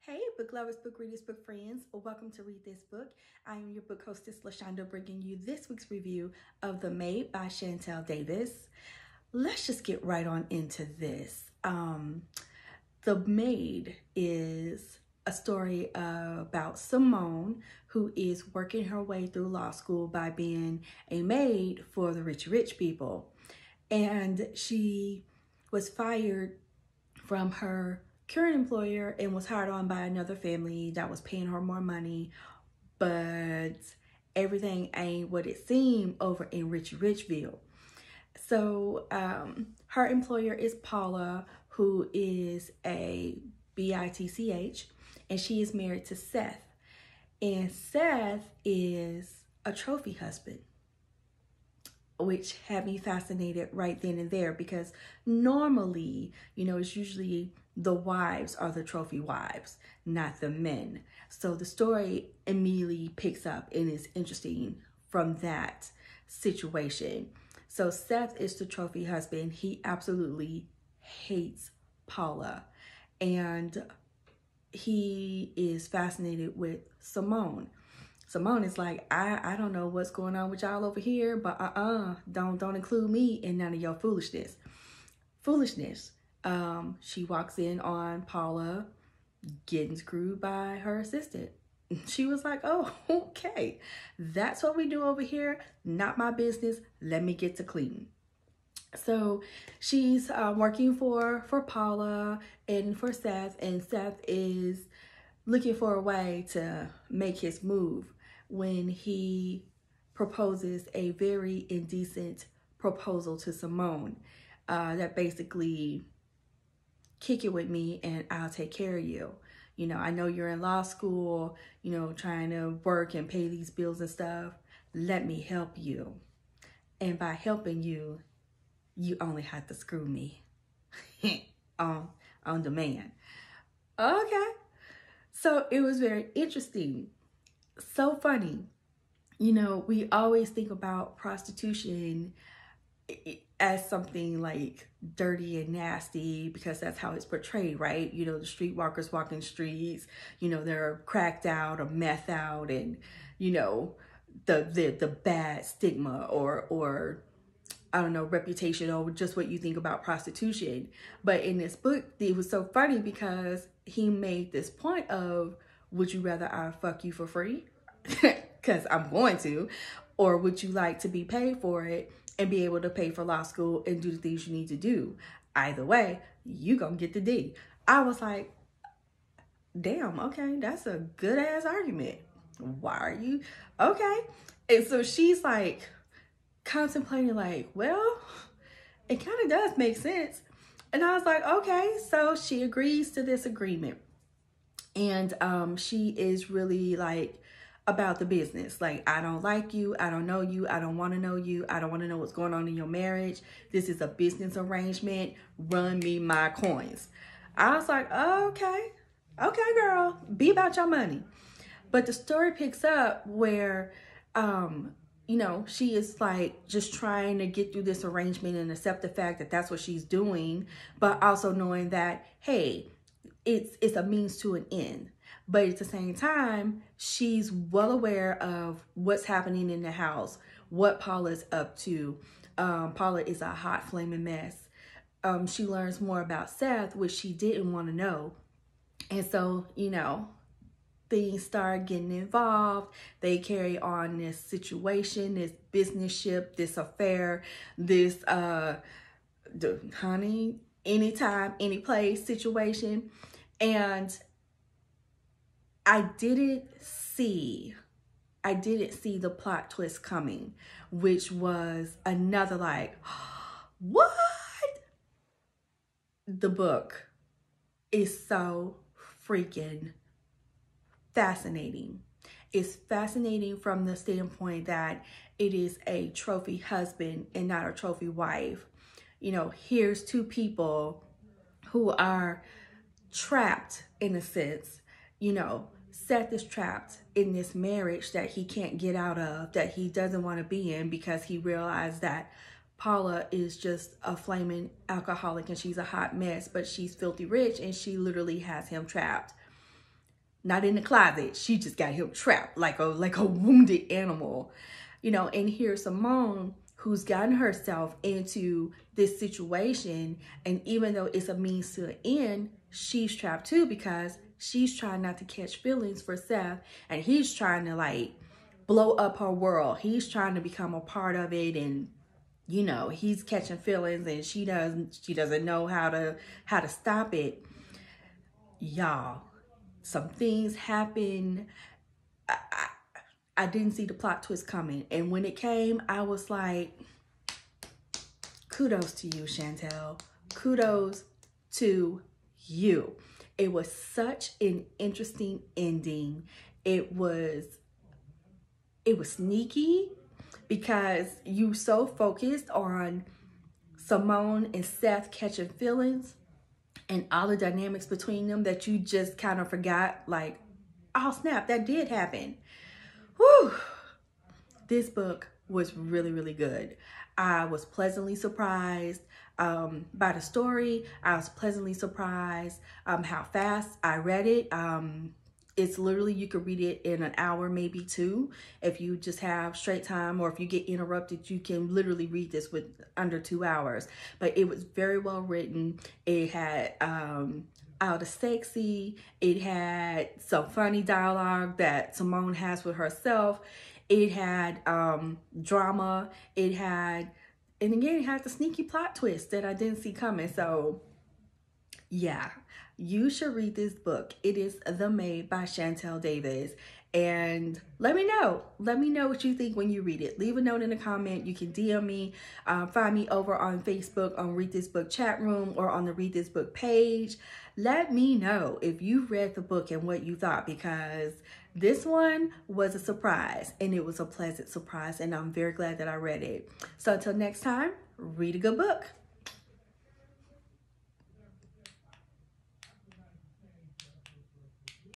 Hey, book lovers, book readers, book friends. Welcome to Read This Book. I am your book hostess, Shantel, bringing you this week's review of The Maid by Shantel Davis. Let's just get right on into this. The Maid is a story about Simone, who is working her way through law school by being a maid for the rich people. And she was fired from her current employer and was hired on by another family that was paying her more money, but everything ain't what it seemed over in Richville. So her employer is Paula, who is a bitch, and she is married to Seth. And Seth is a trophy husband, which had me fascinated right then and there, because normally, it's usually the wives are the trophy wives, not the men. So the story immediately picks up and is interesting from that situation. So Seth is the trophy husband. He absolutely hates Paula, and he is fascinated with Simone. Simone is like, I don't know what's going on with y'all over here, but don't include me in none of your foolishness. She walks in on Paula getting screwed by her assistant. She was like, oh, okay, that's what we do over here. Not my business. Let me get to clean. So she's working for Paula and for Seth, and Seth is looking for a way to make his move when he proposes a very indecent proposal to Simone that basically, kick it with me and I'll take care of you. I know you're in law school, trying to work and pay these bills and stuff. Let me help you. And by helping you, you only have to screw me on demand. Okay. So it was very interesting. So funny. We always think about prostitution as something like dirty and nasty because that's how it's portrayed, right? The streetwalkers walking streets, they're cracked out or meth out, and the bad stigma or I don't know, reputation, or just what you think about prostitution. But in this book, it was so funny because he made this point of, would you rather I fuck you for free? Because I'm going to. Or would you like to be paid for it and be able to pay for law school and do the things you need to do? Either way, you gonna get the D. I was like, damn, okay, that's a good ass argument. Why are you? Okay. And so she's like contemplating like, well, it kind of does make sense. And I was like, okay. So she agrees to this agreement. And she is really like about the business. Like, I don't like you. I don't know you. I don't want to know you. I don't want to know what's going on in your marriage. This is a business arrangement. Run me my coins. I was like, okay. Okay, girl. Be about your money. But the story picks up where, she is like just trying to get through this arrangement and accept the fact that that's what she's doing, but also knowing that, hey, it's a means to an end. But at the same time, she's well aware of what's happening in the house, what Paula's up to. Paula is a hot flaming mess. She learns more about Seth, which she didn't want to know. And so, things start getting involved. They carry on this situation, this business ship, this affair, this honey, anytime, any place situation. And I didn't see the plot twist coming, which was another like, what? The book is so freaking fascinating. It's fascinating from the standpoint that it is a trophy husband and not a trophy wife. Here's two people who are trapped in a sense. Seth is trapped in this marriage that he can't get out of, that he doesn't want to be in, because he realized that Paula is just a flaming alcoholic and she's a hot mess, but she's filthy rich and she literally has him trapped. not in the closet. She just got him trapped like a wounded animal, you know. And here's Simone, who's gotten herself into this situation, and even though it's a means to an end, she's trapped too, because she's trying not to catch feelings for Seth, and he's trying to like blow up her world. He's trying to become a part of it, and you know, he's catching feelings, and she doesn't know how to stop it. Y'all, some things happen. I didn't see the plot twist coming, and when it came, I was like, kudos to you, Shantel. Kudos to you. It was such an interesting ending. It was sneaky, because you so focused on Simone and Seth catching feelings and all the dynamics between them that you just kind of forgot, like, oh snap, that did happen. Whew. This book was really, really good. I was pleasantly surprised by the story. I was pleasantly surprised how fast I read it. It's literally, you could read it in an hour, maybe two. If you just have straight time, or if you get interrupted, you can literally read this with under 2 hours. But it was very well written. It had out of sexy. It had some funny dialogue that Simone has with herself. It had drama. It had, and again, it had the sneaky plot twist that I didn't see coming. So yeah, you should read this book. It is The Maid by Shantel Davis. And let me know. Let me know what you think when you read it. Leave a note in the comment. You can DM me. Find me over on Facebook on Read This Book chat room, or on the Read This Book page. Let me know if you read the book and what you thought, because this one was a surprise, and it was a pleasant surprise, and I'm very glad that I read it. So until next time, read a good book.